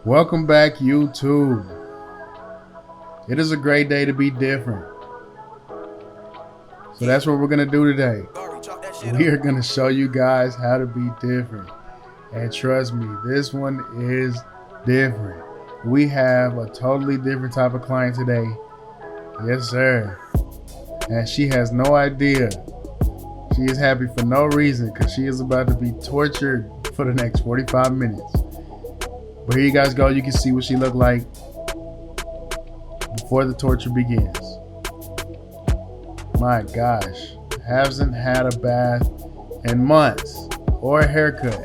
Welcome back, YouTube. It is a great day to be different. So that's what we're going to do today. We are going to show you guys how to be different. And trust me, this one is different. We have a totally different type of client today. Yes, sir. And she has no idea. She is happy for no reason because she is about to be tortured for the next 45 minutes. But here you guys go. You can see what she looked like before the torture begins. My gosh. Hasn't had a bath in months or a haircut.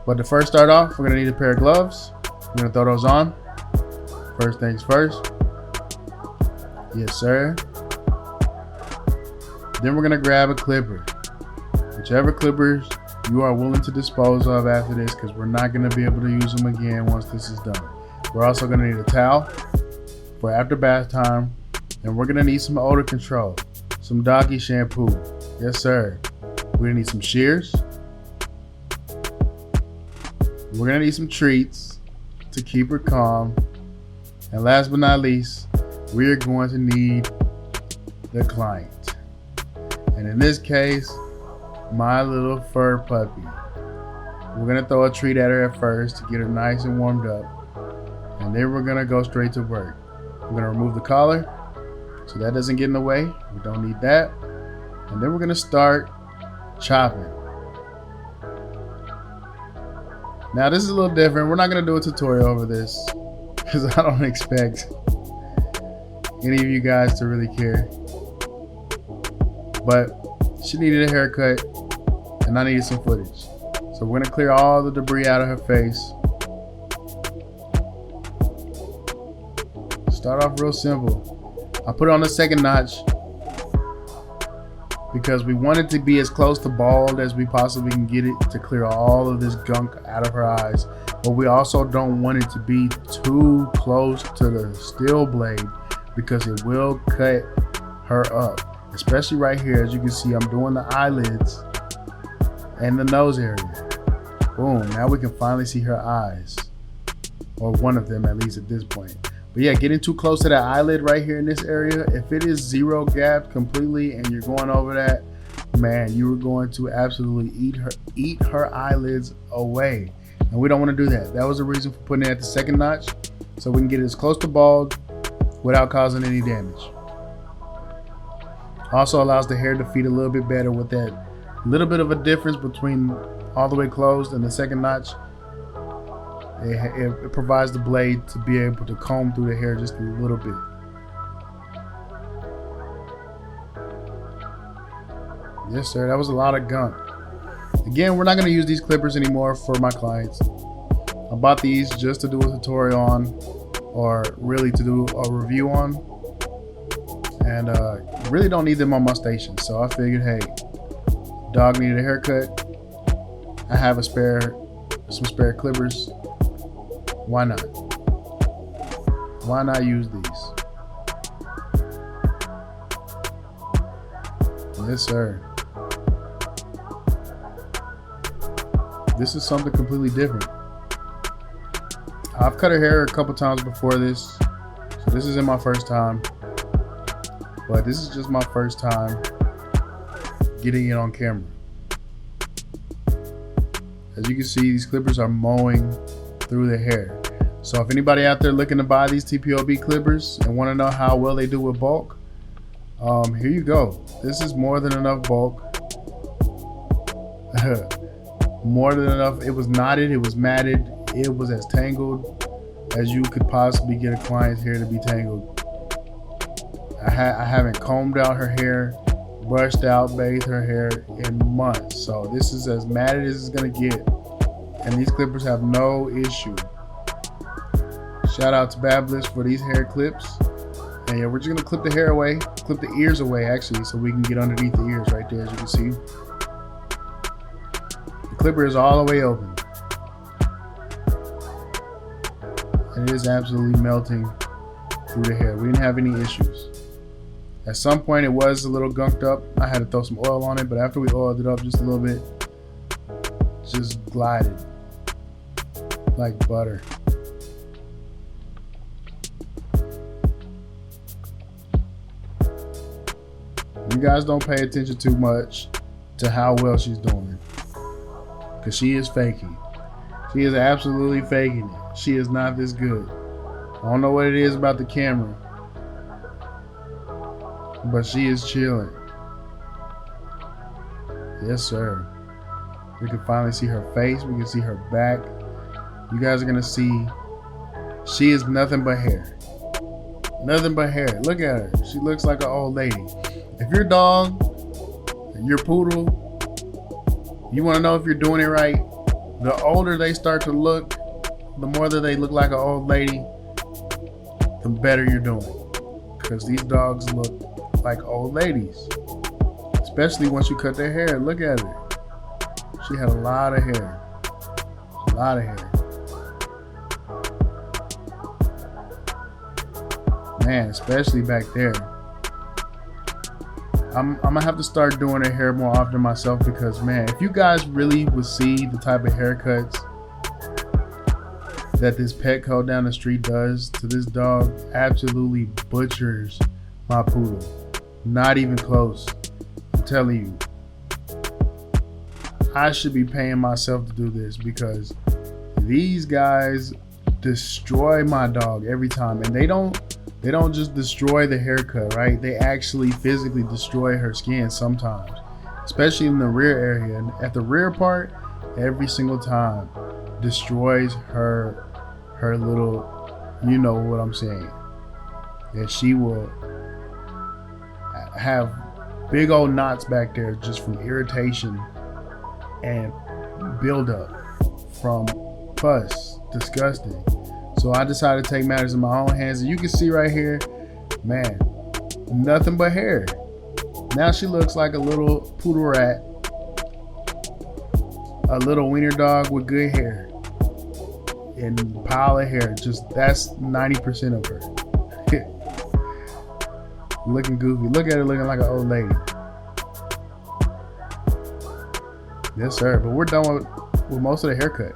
But to first start off, we're going to need a pair of gloves. We're going to throw those on. First things first. Yes, sir. Then we're going to grab a clipper. Whichever clippers you are willing to dispose of after this, because we're not going to be able to use them again once this is done. We're also going to need a towel for after bath time, and we're going to need some odor control, some doggy shampoo. Yes, sir. We're going to need some shears. We're going to need some treats to keep her calm. And last but not least, we're going to need the client. And in this case, my little fur puppy. We're gonna throw a treat at her at first to get her nice and warmed up, and then we're gonna go straight to work. We're gonna remove the collar so that doesn't get in the way. We don't need that. And then we're gonna start chopping. Now this is a little different. We're not gonna do a tutorial over this because I don't expect any of you guys to really care. But she needed a haircut and I needed some footage. So we're gonna clear all the debris out of her face. Start off real simple. I put it on the second notch because we want it to be as close to bald as we possibly can get it to clear all of this gunk out of her eyes. But we also don't want it to be too close to the steel blade because it will cut her up. Especially right here, as you can see, I'm doing the eyelids and the nose area. Boom, now we can finally see her eyes. Or one of them, at least at this point. But yeah, getting too close to that eyelid right here in this area, if it is zero gapped completely and you're going over that, man, you are going to absolutely eat her eyelids away. And we don't want to do that. That was the reason for putting it at the second notch, so we can get it as close to bald without causing any damage. Also allows the hair to feed a little bit better with that little bit of a difference between all the way closed and the second notch. It provides the blade to be able to comb through the hair just a little bit. Yes, sir, that was a lot of gunk. Again, we're not going to use these clippers anymore for my clients. I bought these just to do a tutorial on, or really to do a review on. And really don't need them on my station, so I figured, hey, dog needed a haircut. I have some spare clippers. Why not? Why not use these? Yes, sir. This is something completely different. I've cut her hair a couple times before this, so this isn't my first time. But this is just my first time getting it on camera. As you can see, these clippers are mowing through the hair. So if anybody out there looking to buy these TPOB clippers and want to know how well they do with bulk, here you go. This is more than enough bulk. More than enough. It was knotted, it was matted, it was as tangled as you could possibly get a client's hair to be tangled. I haven't combed out her hair, brushed out, bathed her hair in months. So this is as matted as it's gonna get. And these clippers have no issue. Shout out to Babyliss for these hair clips. And yeah, we're just gonna clip the hair away, clip the ears away actually, so we can get underneath the ears right there, as you can see. The clipper is all the way open. And it is absolutely melting through the hair. We didn't have any issues. At some point it was a little gunked up. I had to throw some oil on it, but after we oiled it up just a little bit, just glided. like butter. You guys don't pay attention too much to how well she's doing, because she is faking. She is absolutely faking it. She is not this good. I don't know what it is about the camera, but she is chilling. Yes, sir. We can finally see her face. We can see her back. You guys are gonna see she is nothing but hair. Nothing but hair. Look at her. She looks like an old lady. If your dog, your poodle, you want to know if you're doing it right, the older they start to look, the more that they look like an old lady, the better you're doing. Because these dogs look like old ladies. Especially once you cut their hair. Look at her. She had a lot of hair. A lot of hair. Man, especially back there. I'm gonna have to start doing her hair more often myself, because man, if you guys really would see the type of haircuts that this Petco down the street does to this dog, absolutely butchers my poodle. Not even close. I'm telling you, I should be paying myself to do this, because these guys destroy my dog every time. And they don't just destroy the haircut, right? They actually physically destroy her skin sometimes, especially in the rear area. And at the rear part, every single time destroys her little, you know what I'm saying. That she will have big old knots back there just from irritation and buildup from pus. Disgusting. So I decided to take matters in my own hands. And you can see right here, man, nothing but hair. Now she looks like a little poodle rat, a little wiener dog with good hair and a pile of hair. Just that's 90% of her. Looking goofy. Look at her looking like an old lady. Yes, sir. But we're done with most of the haircut.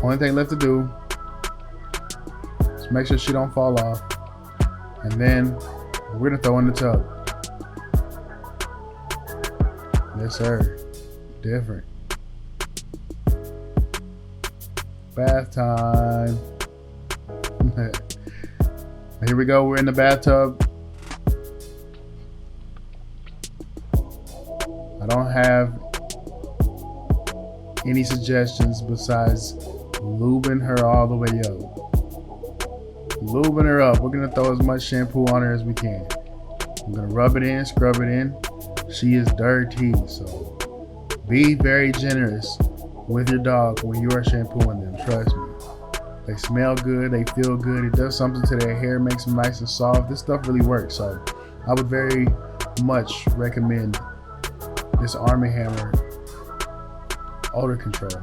Only thing left to do is make sure she don't fall off, and then we're gonna throw in the tub. Yes, sir. Different. Bath time. Here we go. We're in the bathtub. I don't have any suggestions besides lubing her all the way up. Lubing her up. We're gonna throw as much shampoo on her as we can. I'm gonna rub it in, scrub it in. She is dirty, so be very generous with your dog when you are shampooing them. Trust me. They smell good, they feel good, it does something to their hair, makes them nice and soft. This stuff really works, so I would very much recommend this Arm & Hammer odor control.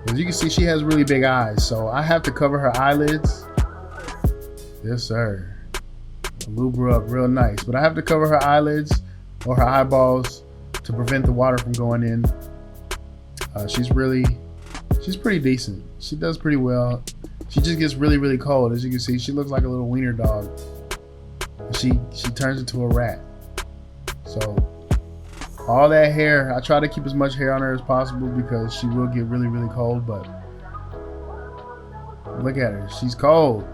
As you can see, she has really big eyes, so I have to cover her eyelids. Yes, sir. Lube her up real nice, but I have to cover her eyelids or her eyeballs to prevent the water from going in. She's pretty decent. She does pretty well. She just gets really, really cold. As you can see, she looks like a little wiener dog. She turns into a rat. So all that hair, I try to keep as much hair on her as possible because she will get really, really cold. But look at her. She's cold.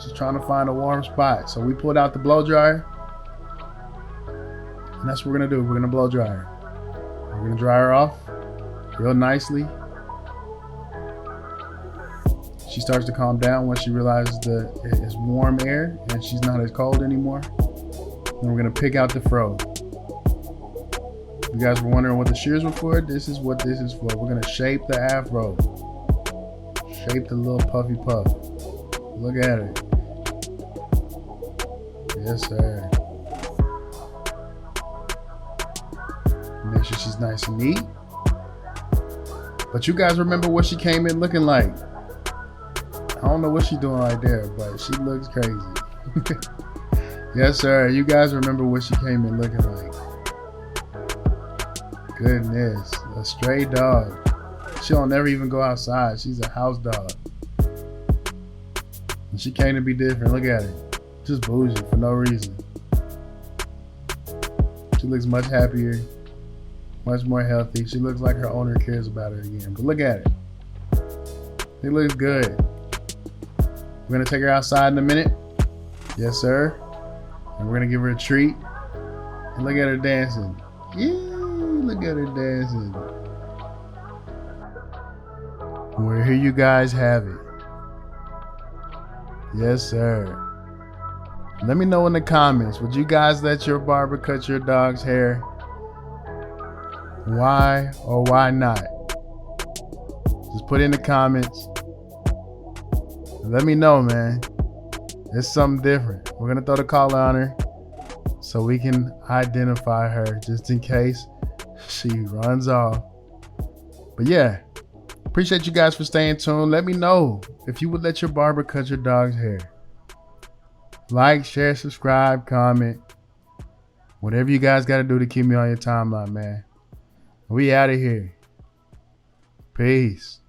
She's trying to find a warm spot. So we pulled out the blow dryer. And that's what we're going to do. We're going to blow dry her. We're going to dry her off real nicely. She starts to calm down once she realizes that it's warm air and she's not as cold anymore. Then we're going to pick out the fro. You guys were wondering what the shears were for? This is what this is for. We're going to shape the afro. Shape the little puffy puff. Look at it. Yes, sir. Make sure she's nice and neat. But you guys remember what she came in looking like. I don't know what she's doing right there, but she looks crazy. Yes, sir. You guys remember what she came in looking like. goodness. A stray dog. She don't never even go outside. She's a house dog. And she came to be different. Look at her. Just bougie for no reason. She looks much happier, much more healthy. She looks like her owner cares about her again. But look at it. It looks good. We're gonna take her outside in a minute. Yes, sir. And we're gonna give her a treat. And look at her dancing. Yeah, look at her dancing. Well, here you guys have it. Yes, sir. Let me know in the comments, would you guys let your barber cut your dog's hair? Why or why not? Just put it in the comments. Let me know, man. It's something different. We're gonna throw the collar on her so we can identify her just in case she runs off. But yeah, appreciate you guys for staying tuned. Let me know if you would let your barber cut your dog's hair. Like, share, subscribe, comment. Whatever you guys got to do to keep me on your timeline, man. We out of here. Peace.